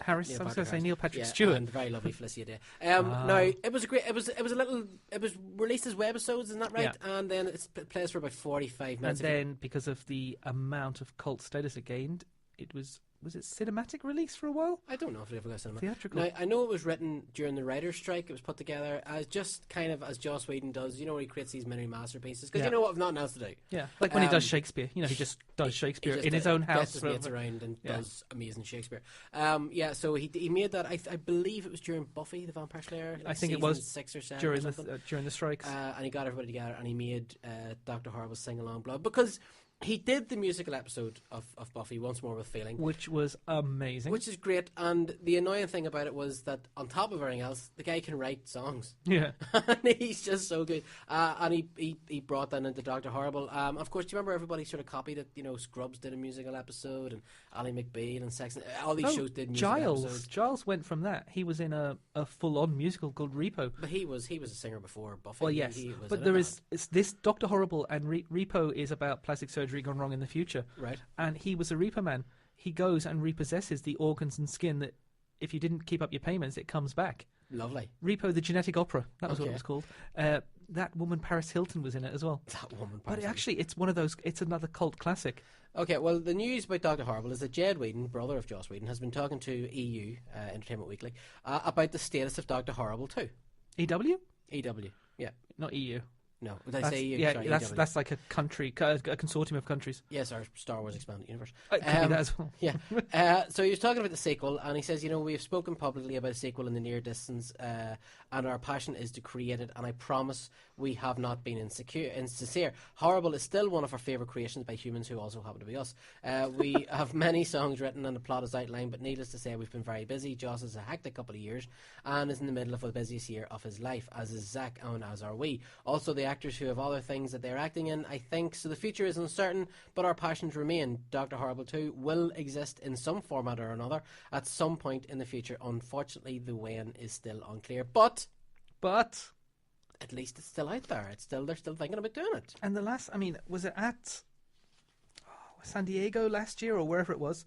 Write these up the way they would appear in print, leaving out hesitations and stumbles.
Harris. Neil I was Patrick going to say Harris. Neil Patrick Yeah, Stewart. and the very lovely Felicia Day. Now it was a great. It was released as webisodes, isn't that right? Yeah. And then it plays for about 45 And minutes. then, because of the amount of cult status it gained, it was it cinematic release for a while? I don't know if it ever got cinema. Theatrical. Now, I know it was written during the writer's strike. It was put together as just kind of as Joss Whedon does, where he creates these mini masterpieces. Because Yeah. you know what, I've nothing else to do. Yeah, like when he does Shakespeare. He just does Shakespeare He just in his own house. gets his mates around and Yeah. does amazing Shakespeare. So he made that. I believe it was during Buffy the Vampire Slayer. I think it season was 6 or 7 during the strikes. and he got everybody together and he made Dr. Horrible's Sing Along Blood, because he did the musical episode of Buffy, Once More with Feeling, Which was amazing. which is great. And the annoying thing about it was that on top of everything else, the guy can write songs. Yeah. And he's just so good. And he brought that into Dr. Horrible. Of course, do you remember everybody sort of copied it? Scrubs did a musical episode, and Ally McBeal and Sex. All these shows did musical episodes. Giles went from that. He was in a full-on musical called Repo. But he was a singer before Buffy. Well, yes, He was but in a there band. is it's this Dr. Horrible, and Repo is about plastic surgery gone wrong in the future. Right. And he was a Reaper man. He goes and repossesses the organs and skin that, if you didn't keep up your payments, it comes back. Lovely. Repo, the genetic opera. That was what Okay. it was called. That woman Paris Hilton was in it as well. That woman. But actually, it's one of those. It's another cult classic. Okay, well, the news about Dr. Horrible is that Jed Whedon, brother of Joss Whedon, has been talking to EU, Entertainment Weekly, about the status of Dr. Horrible 2. EW, EW, yeah. Not EU. No, did I say EU? Yeah, Sorry, EW. that's like a country, a consortium of countries. Yes, our Star Wars Expanded Universe. It could be that as well. Yeah. So he was talking about the sequel, and he says, we've spoken publicly about a sequel in the near distance, and our passion is to create it, and I promise we have not been insincere. Horrible is still one of our favourite creations by humans who also happen to be us. We have many songs written and the plot is outlined, but needless to say, we've been very busy. Joss has a hectic couple of years and is in the middle of the busiest year of his life, as is Zach, and as are we. Also, the actors who have other things that they're acting in, I think. So the future is uncertain, but our passions remain. Dr. Horrible 2 will exist in some format or another at some point in the future. Unfortunately, the when is still unclear. But at least it's still out there. They're still thinking about doing it. And the last, was it at San Diego last year or wherever it was?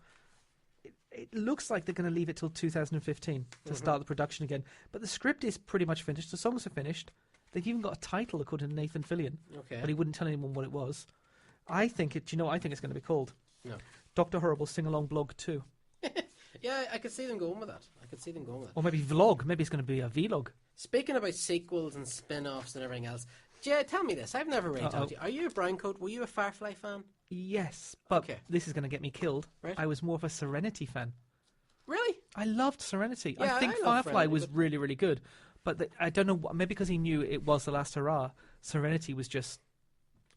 It looks like they're going to leave it till 2015 to start the production again. But the script is pretty much finished. The songs are finished. They've even got a title, according to Nathan Fillion. Okay. But he wouldn't tell anyone what it was. I think it's going to be called? No. Dr. Horrible Sing-Along Blog 2. Yeah, I could see them going with that. Or maybe vlog. Maybe it's going to be a vlog. Speaking about sequels and spin-offs and everything else, Jay, tell me this. I've never really talked to you. Are you a Browncoat? Were you a Firefly fan? Yes, but this is going to get me killed. Right. I was more of a Serenity fan. Really? I loved Serenity. Yeah, I think I love Firefly Serenity, was but- really, really good. But I don't know, maybe because he knew it was the last hurrah, Serenity was just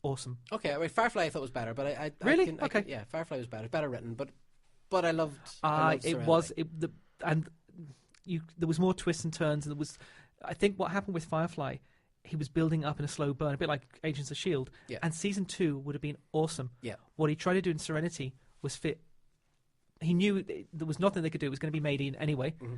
awesome. Okay, well, Firefly I thought was better, but I Really? okay. Yeah, Firefly was better written, but I loved It Serenity. there was more twists and turns. And I think what happened with Firefly, he was building up in a slow burn, a bit like Agents of S.H.I.E.L.D. Yeah. And season 2 would have been awesome. Yeah. What he tried to do in Serenity was fit. He knew there was nothing they could do. It was going to be made in anyway. Mm-hmm.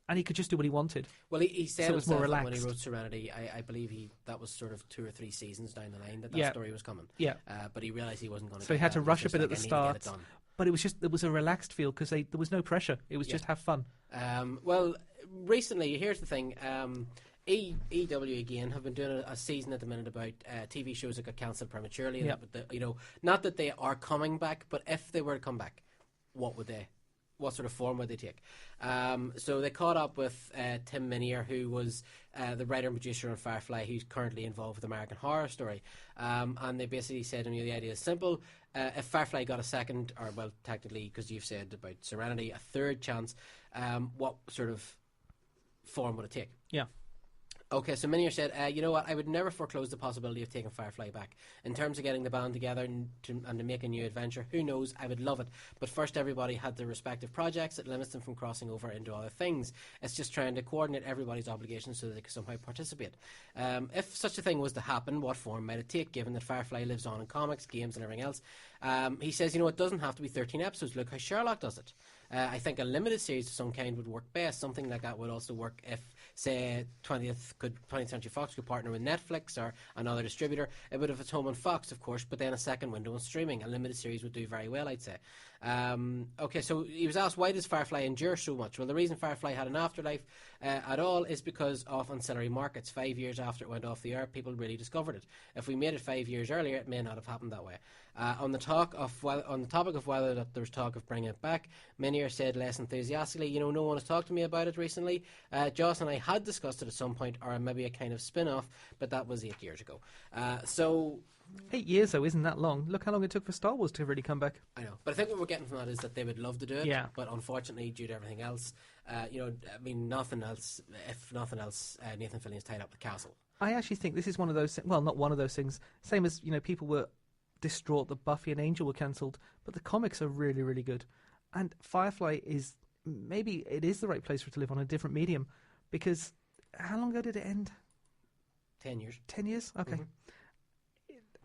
And he could just do what he wanted. Well, he said So it was more himself that when he relaxed. wrote Serenity, I believe that was sort of 2 or 3 seasons down the line that Yeah. story was coming. Yeah. But he realised he wasn't going to. So he had to rush a bit at the "I start. need to get it done." But there was a relaxed feel because there was no pressure. It was just have fun. Well, recently, here's the thing. EW again have been doing a season at the minute about TV shows that got cancelled prematurely. Yeah. And not that they are coming back, but if they were to come back, what sort of form would they take? So they caught up with Tim Minier, who was the writer and producer on Firefly, who's currently involved with American Horror Story. And they basically said to me, the idea is simple. If Firefly got a second, or well, technically, because you've said about Serenity, a third chance, what sort of form would it take? Yeah. Okay, so Minier said, you know what, I would never foreclose the possibility of taking Firefly back. In terms of getting the band together and to make a new adventure, who knows, I would love it. But first, everybody had their respective projects. It limits them from crossing over into other things. It's just trying to coordinate everybody's obligations so that they can somehow participate. If such a thing was to happen, what form might it take, given that Firefly lives on in comics, games and everything else? He says, it doesn't have to be 13 episodes. Look how Sherlock does it. I think a limited series of some kind would work best. Something like that would also work if say 20th Century Fox could partner with Netflix or another distributor, it would have its home on Fox, of course, but then a second window on streaming. A limited series would do very well, I'd say. Okay, so he was asked, why does Firefly endure so much? Well, the reason Firefly had an afterlife at all is because of ancillary markets. 5 years after it went off the air, people really discovered it. If we made it 5 years earlier, it may not have happened that way. On the topic of whether that there was talk of bringing it back, many are said less enthusiastically, no one has talked to me about it recently. Joss and I had discussed it at some point, or maybe a kind of spin-off, but that was 8 years ago. 8 years, though, isn't that long? Look how long it took for Star Wars to really come back. I know, but I think what we're getting from that is that they would love to do it, but unfortunately, due to everything else, nothing else. If nothing else, Nathan Fillion's tied up the castle. I actually think this is one of those. Well, not one of those things. Same as people were distraught that Buffy and Angel were cancelled, but the comics are really, really good, and Firefly is maybe it is the right place for it to live on a different medium, because how long ago did it end? 10 years. 10 years. Okay. Mm-hmm.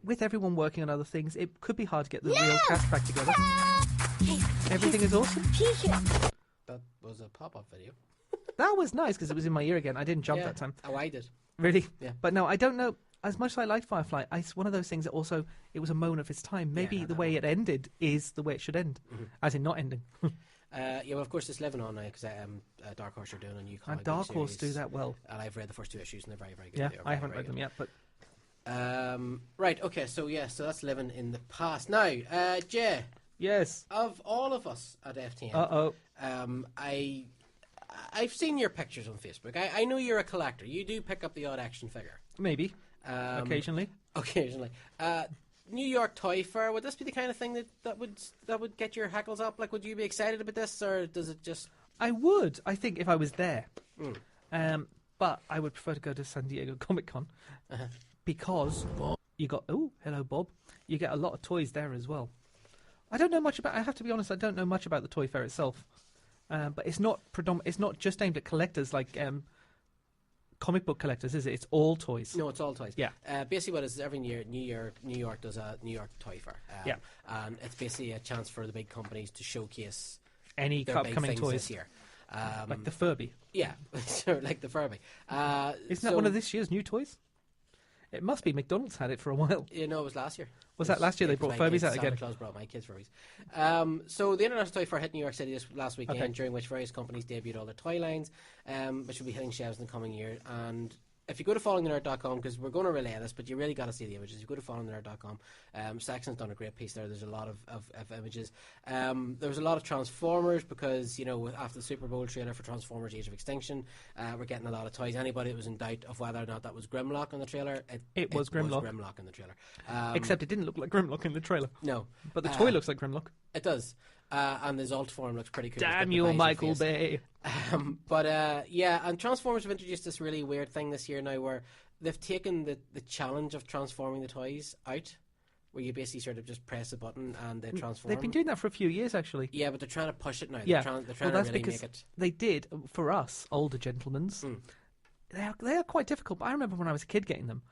With everyone working on other things, it could be hard to get the real cast back together. Everything is awesome. That was a pop-up video. That was nice because it was in my ear again. I didn't jump that time. Oh, I did. Really? Yeah. But no, I don't know. As much as I liked Firefly, it's one of those things that also, it was a moment of its time. Maybe the way it ended is the way it should end. Mm-hmm. As in not ending. Well, of course, it's living on now because Dark Horse are doing a new comic and Dark Horse do that well. And I've read the first 2 issues and they're very, very good. Yeah, I haven't read them yet, but... right, okay, so that's living in the past. Now, Jay. Yes. Of all of us at FTN. Uh-oh. I've seen your pictures on Facebook. I know you're a collector. You do pick up the odd action figure. Maybe. Occasionally. Occasionally. New York Toy Fair, would this be the kind of thing that would get your hackles up? Like, would you be excited about this, or does it just... I would, I think, if I was there. But I would prefer to go to San Diego Comic-Con because you got... Oh, hello, Bob. You get a lot of toys there as well. I don't know much about... I have to be honest, I don't know much about the Toy Fair itself. But it's not it's not just aimed at collectors like comic book collectors, is it? It's all toys. No, it's all toys. Yeah. Basically, what it is every year, New York does a New York Toy Fair. And it's basically a chance for the big companies to showcase any upcoming toys this year. Like the Furby. Yeah, like the Furby. Isn't that one of this year's new toys? It must be. McDonald's had it for a while. It was last year. Was that last year they brought Furbies out again? Santa Claus brought my kids Furbies. So the International Toy Fair hit New York City this last weekend, during which various companies debuted all their toy lines, which will be hitting shelves in the coming year. And if you go to followingthenerd.com, because we're going to relay this, but you really got to see the images. You go to followingthenerd.com. Saxon's done a great piece there. There's a lot of images. There was a lot of Transformers because, after the Super Bowl trailer for Transformers Age of Extinction, we're getting a lot of toys. Anybody that was in doubt of whether or not that was Grimlock in the trailer, it was Grimlock. Grimlock in the trailer. Except it didn't look like Grimlock in the trailer. No. But the toy looks like Grimlock. It does. And his alt form looks pretty cool. Damn you, Michael Bay. And Transformers have introduced this really weird thing this year now where they've taken the challenge of transforming the toys out, where you basically sort of just press a button and they transform. They've been doing that for a few years, actually. Yeah, but they're trying to push it now. Yeah. They're trying to really make it... They did, for us, older gentlemans, they are quite difficult, but I remember when I was a kid getting them,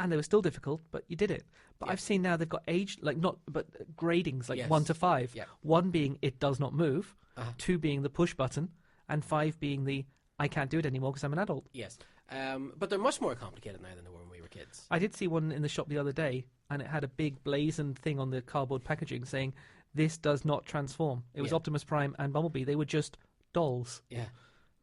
and they were still difficult, but you did it. But I've seen now they've got gradings, like 1 to 5. Yeah. 1 being it does not move, 2 being the push button, and 5 being the I can't do it anymore because I'm an adult. Yes. But they're much more complicated now than they were when we were kids. I did see one in the shop the other day, and it had a big blazoned thing on the cardboard packaging saying, this does not transform. It was Optimus Prime and Bumblebee. They were just dolls. Yeah.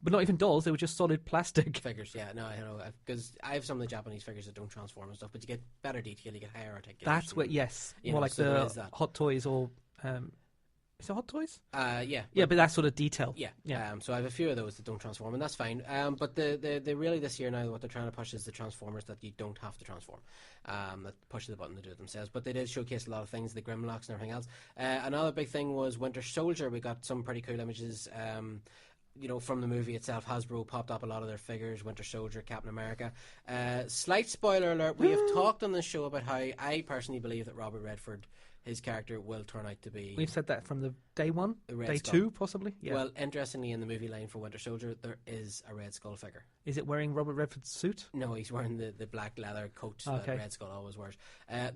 But not even dolls, they were just solid plastic. Figures, yeah. No, I know. Because I have some of the Japanese figures that don't transform and stuff, but you get better detail, you get higher articulation. That's what, yes. More like the Hot Toys or... is it Hot Toys? Yeah. Yeah, but that sort of detail. Yeah. So I have a few of those that don't transform, and that's fine. But the really this year now, what they're trying to push is the Transformers that you don't have to transform. That push the button to do it themselves. But they did showcase a lot of things, the Grimlocks and everything else. Another big thing was Winter Soldier. We got some pretty cool images. From the movie itself. Hasbro popped up a lot of their figures, Winter Soldier, Captain America. Slight spoiler alert, we have talked on this show about how I personally believe that Robert Redford, his character, will turn out to be... We've said that from the day 1, day Skull. 2 possibly. Yeah. Well, interestingly, in the movie line for Winter Soldier, there is a Red Skull figure. Is it wearing Robert Redford's suit? No, he's wearing the black leather coat that Red Skull always wears.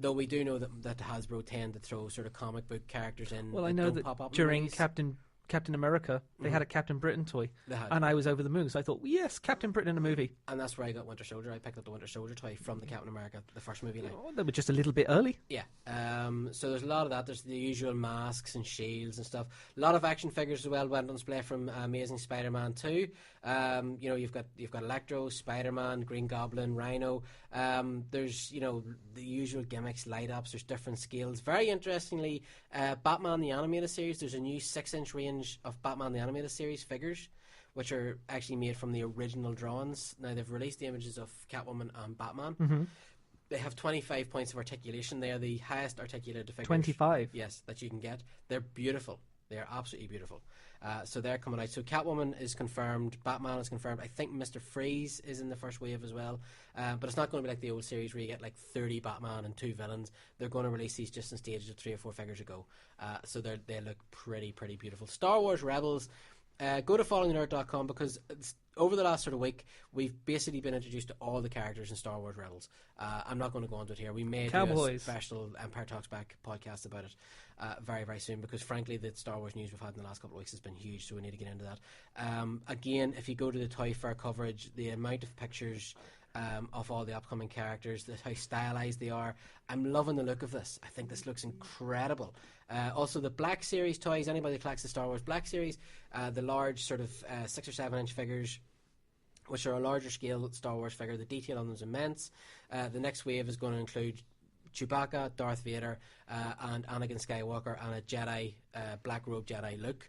Though we do know that Hasbro tend to throw sort of comic book characters in. Well, I know that during Captain Captain America, they had a Captain Britain toy, had. and I was over the moon. So I thought, yes, Captain Britain in a movie. And that's where I got Winter Soldier. I picked up the Winter Soldier toy from the Captain America, the first movie line. Oh, they were just a little bit early. Yeah. So there's a lot of that. There's the usual masks and shields and stuff. A lot of action figures as well went on display from Amazing Spider-Man 2. You know, you've got Electro, Spider-Man, Green Goblin, Rhino. There's, you know, the usual gimmicks, light ups. There's different scales. Very interestingly, Batman the Animated Series. There's a new 6-inch range of Batman the Animated Series figures, which are actually made from the original drawings. Now they've released the images of Catwoman and Batman. Mm-hmm. They have 25 points of articulation. They are the highest articulated figures. 25? Yes, that you can get. They're beautiful. They are absolutely beautiful. So they're coming out. So Catwoman is confirmed. Batman is confirmed. I think Mr. Freeze is in the first wave as well. But it's not going to be like the old series where you get like 30 Batman and 2 villains. They're going to release these just in stages of 3 or 4 figures ago. So they look pretty beautiful. Star Wars Rebels. Go to followingnerd.com because over the last sort of week, we've basically been introduced to all the characters in Star Wars Rebels. I'm not going to go into it here. We may do a special Empire Talks Back podcast about it very soon because, frankly, the Star Wars news we've had in the last couple of weeks has been huge, so we need to get into that. Again, if you go to the Toy Fair coverage, the amount of pictures of all the upcoming characters, how stylized they are. I'm loving the look of this. I think this looks incredible. Also, the Black Series toys, anybody who collects the Star Wars Black Series, the large sort of 6 or 7 inch figures, which are a larger scale Star Wars figure. The detail on them is immense. The next wave is going to include Chewbacca, Darth Vader, and Anakin Skywalker, and a Jedi, black robe Jedi look.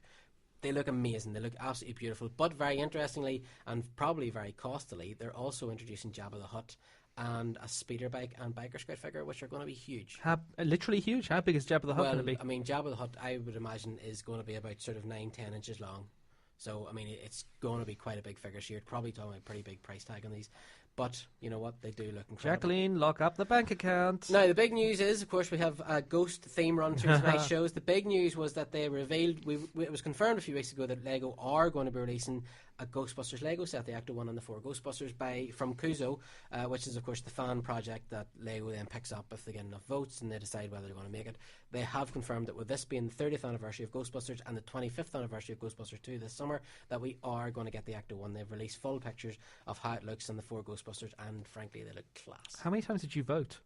They look amazing. They look absolutely beautiful. But very interestingly, and probably very costly, they're also introducing Jabba the Hutt and a speeder bike and biker scout figure, which are going to be huge. Literally huge? How big is Jabba the Hutt going to be? I mean, Jabba the Hutt, I would imagine, is going to be about sort of 9-10 inches long. So, I mean, it's going to be quite a big figure. So you're probably talking about a pretty big price tag on these. But, you know what, they do look incredible. Jacqueline, lock up the bank account. Now, the big news is, of course, we have a ghost theme run through tonight's shows. The big news was that they revealed, it was confirmed a few weeks ago that LEGO are going to be releasing a Ghostbusters Lego set, the Ecto 1 and the 4 Ghostbusters from Kuzo, which is, of course, the fan project that LEGO then picks up if they get enough votes and they decide whether they're going to make it. They have confirmed that with this being the 30th anniversary of Ghostbusters and the 25th anniversary of Ghostbusters 2 this summer, that we are going to get the Ecto 1. They've released full pictures of how it looks and the 4 Ghostbusters, and frankly, they look class. How many times did you vote?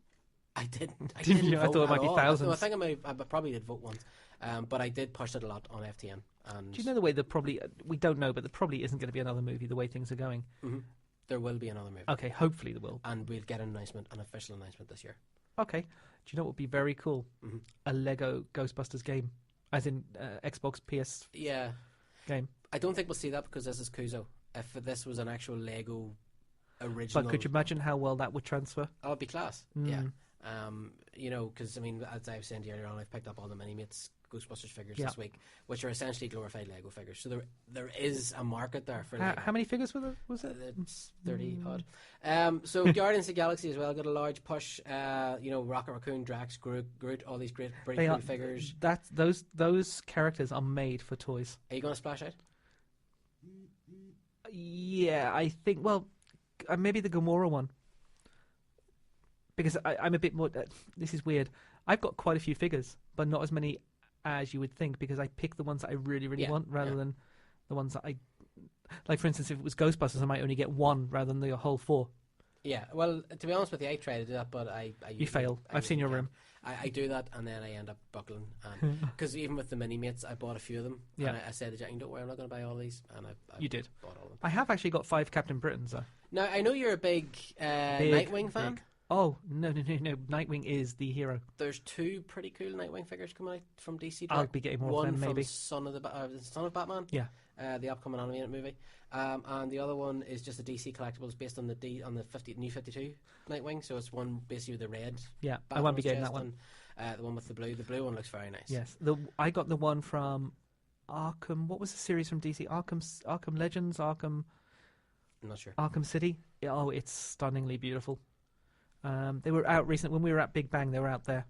I didn't. I thought it might be thousands. I think I probably did vote once, but I did push it a lot on FTN. And do you know the way that probably we don't know, but there probably isn't going to be another movie the way things are going? Mm-hmm. There will be another movie. Okay, hopefully there will, and we'll get an official announcement this year. Okay. Do you know what would be very cool? Mm-hmm. A Lego Ghostbusters game, as in Xbox PS. Yeah. Game. I don't think we'll see that because this is Kuzo. If this was an actual Lego original, but could you imagine how well that would transfer? Oh, it'd be class. Yeah. You know, because I mean, as I was saying earlier on, I've picked up all the Mini-Mates Ghostbusters figures this week, which are essentially glorified Lego figures. So there is a market there for Lego. How many figures was it? It's 30 odd. So Guardians of the Galaxy as well got a large push. You know, Rocket Raccoon, Drax, Groot, all these great cool figures. Those characters are made for toys. Are you going to splash out? Yeah, I think. Well, maybe the Gamora one. Because I'm a bit more... this is weird. I've got quite a few figures, but not as many as you would think, because I pick the ones that I really, really want rather than the ones that I... Like, for instance, if it was Ghostbusters, I might only get one rather than the whole 4. Yeah, well, to be honest with you, I try to do that, but I you fail. I've seen your room. I do that, and then I end up buckling. Because even with the Mini-Mates, I bought a few of them. Yeah. And I said to Jack, don't worry, I'm not going to buy all these. And I you did. Bought all of them. I have actually got 5 Captain Britons, though. Now, I know you're a big Nightwing fan. Big. Oh, no. Nightwing is the hero. There's 2 pretty cool Nightwing figures coming out from DC. I'll be getting more of them, maybe. One from Son of Batman. Yeah. The upcoming animated movie. And the other one is just a DC Collectibles based on the New 52 Nightwing. So it's one basically with the red. Yeah, Batman I won't be getting that one. And, the one with the blue. The blue one looks very nice. Yes. I got the one from Arkham. What was the series from DC? Arkham Legends? I'm not sure. Arkham City. Oh, it's stunningly beautiful. They were out recently. When we were at Big Bang, they were out there.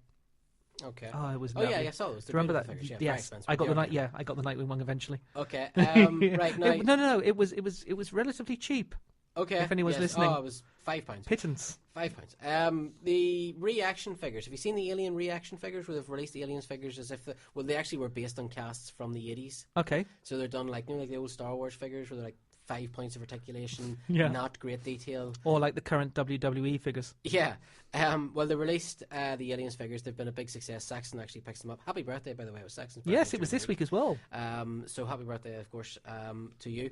Okay. Oh, it was. Oh yeah, I saw those. Do you remember that? Figures, yeah, yes, I got the I got the Nightwing one eventually. Okay. Right now. No. It was relatively cheap. Okay. If anyone's yes. listening. Oh, it was £5. Pittance. £5. The reaction figures. Have you seen the Alien reaction figures where they've released Aliens figures as if they actually were based on casts from the 80s? Okay. So they're done like the old Star Wars figures where they're like 5 points of articulation, Yeah. not great detail. Or like the current WWE figures. Yeah. Well, they released the Aliens figures. They've been a big success. Saxon actually picks them up. Happy birthday, by the way. It was Saxon's birthday. Yes, it was this week as well. So happy birthday, of course, to you.